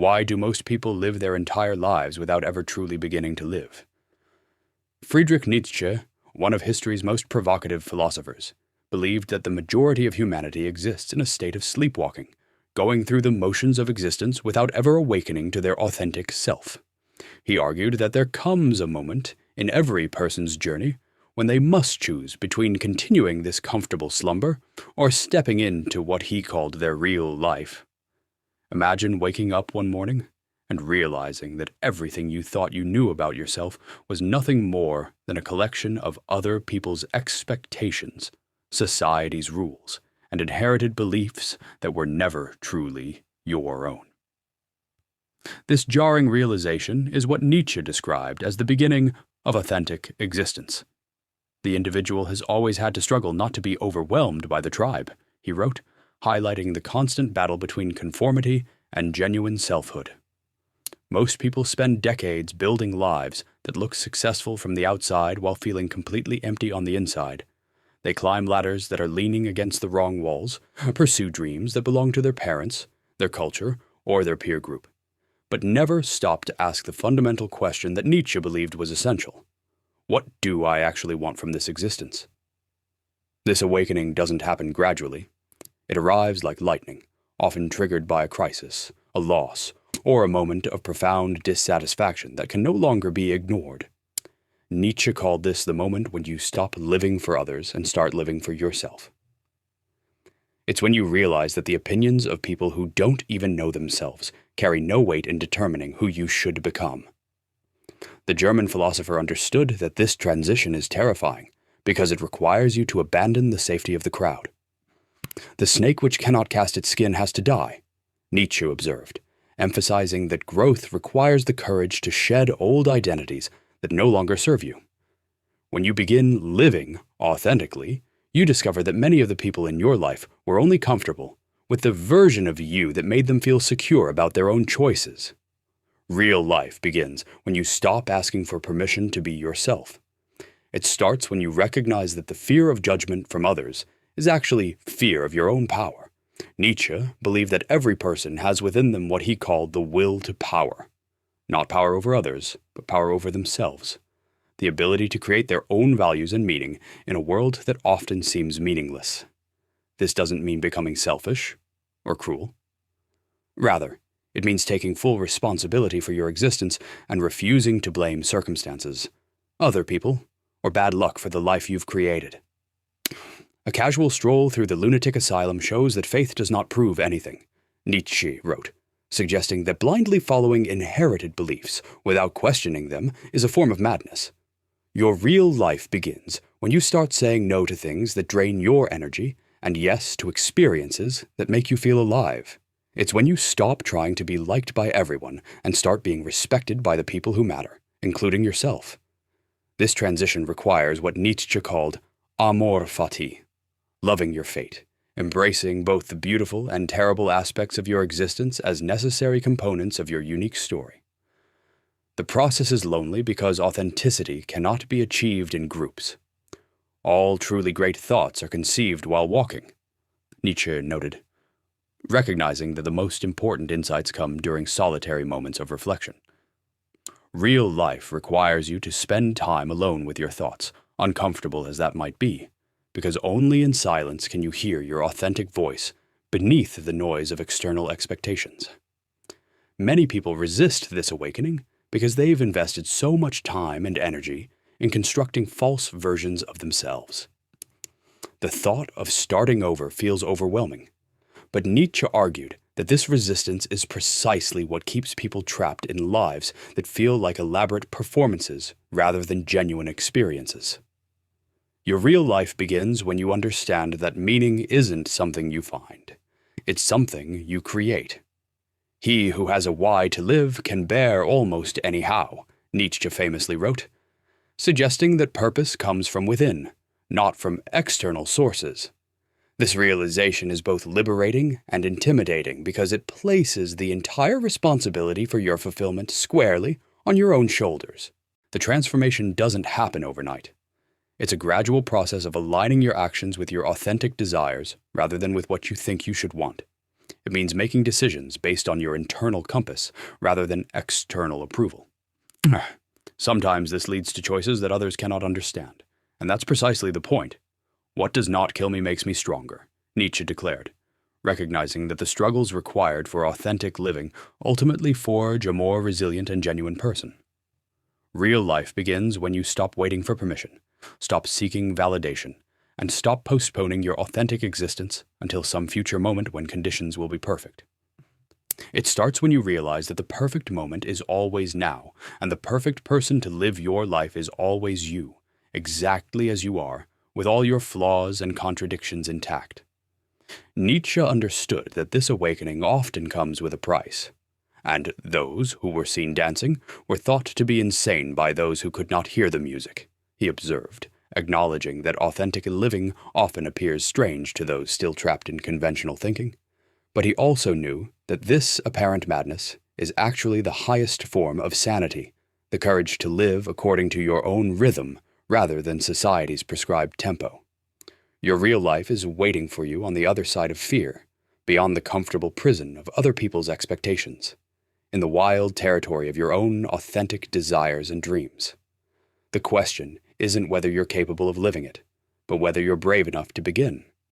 Why do most people live their entire lives without ever truly beginning to live? Friedrich Nietzsche, one of history's most provocative philosophers, believed that the majority of humanity exists in a state of sleepwalking, going through the motions of existence without ever awakening to their authentic self. He argued that there comes a moment in every person's journey when they must choose between continuing this comfortable slumber or stepping into what he called their real life. Imagine waking up one morning and realizing that everything you thought you knew about yourself was nothing more than a collection of other people's expectations, society's rules, and inherited beliefs that were never truly your own. This jarring realization is what Nietzsche described as the beginning of authentic existence. The individual has always had to struggle not to be overwhelmed by the tribe, he wrote, highlighting the constant battle between conformity and genuine selfhood. Most people spend decades building lives that look successful from the outside while feeling completely empty on the inside. They climb ladders that are leaning against the wrong walls, pursue dreams that belong to their parents, their culture, or their peer group, but never stop to ask the fundamental question that Nietzsche believed was essential. What do I actually want from this existence? This awakening doesn't happen gradually. It arrives like lightning, often triggered by a crisis, a loss, or a moment of profound dissatisfaction that can no longer be ignored. Nietzsche called this the moment when you stop living for others and start living for yourself. It's when you realize that the opinions of people who don't even know themselves carry no weight in determining who you should become. The German philosopher understood that this transition is terrifying because it requires you to abandon the safety of the crowd. The snake which cannot cast its skin has to die, Nietzsche observed, emphasizing that growth requires the courage to shed old identities that no longer serve you. When you begin living authentically, you discover that many of the people in your life were only comfortable with the version of you that made them feel secure about their own choices. Real life begins when you stop asking for permission to be yourself. It starts when you recognize that the fear of judgment from others is actually fear of your own power. Nietzsche believed that every person has within them what he called the will to power. Not power over others, but power over themselves. The ability to create their own values and meaning in a world that often seems meaningless. This doesn't mean becoming selfish or cruel. Rather, it means taking full responsibility for your existence and refusing to blame circumstances, other people, or bad luck for the life you've created. A casual stroll through the lunatic asylum shows that faith does not prove anything, Nietzsche wrote, suggesting that blindly following inherited beliefs without questioning them is a form of madness. Your real life begins when you start saying no to things that drain your energy and yes to experiences that make you feel alive. It's when you stop trying to be liked by everyone and start being respected by the people who matter, including yourself. This transition requires what Nietzsche called amor fati, loving your fate, embracing both the beautiful and terrible aspects of your existence as necessary components of your unique story. The process is lonely because authenticity cannot be achieved in groups. All truly great thoughts are conceived while walking, Nietzsche noted, recognizing that the most important insights come during solitary moments of reflection. Real life requires you to spend time alone with your thoughts, uncomfortable as that might be, because only in silence can you hear your authentic voice beneath the noise of external expectations. Many people resist this awakening because they've invested so much time and energy in constructing false versions of themselves. The thought of starting over feels overwhelming, but Nietzsche argued that this resistance is precisely what keeps people trapped in lives that feel like elaborate performances rather than genuine experiences. Your real life begins when you understand that meaning isn't something you find. It's something you create. He who has a why to live can bear almost any how, Nietzsche famously wrote, suggesting that purpose comes from within, not from external sources. This realization is both liberating and intimidating because it places the entire responsibility for your fulfillment squarely on your own shoulders. The transformation doesn't happen overnight. It's a gradual process of aligning your actions with your authentic desires rather than with what you think you should want. It means making decisions based on your internal compass rather than external approval. Sometimes this leads to choices that others cannot understand, and that's precisely the point. What does not kill me makes me stronger, Nietzsche declared, recognizing that the struggles required for authentic living ultimately forge a more resilient and genuine person. Real life begins when you stop waiting for permission, stop seeking validation, and stop postponing your authentic existence until some future moment when conditions will be perfect. It starts when you realize that the perfect moment is always now, and the perfect person to live your life is always you, exactly as you are, with all your flaws and contradictions intact. Nietzsche understood that this awakening often comes with a price, and those who were seen dancing were thought to be insane by those who could not hear the music, he observed, acknowledging that authentic living often appears strange to those still trapped in conventional thinking. But he also knew that this apparent madness is actually the highest form of sanity, the courage to live according to your own rhythm rather than society's prescribed tempo. Your real life is waiting for you on the other side of fear, beyond the comfortable prison of other people's expectations, in the wild territory of your own authentic desires and dreams. The question isn't whether you're capable of living it, but whether you're brave enough to begin.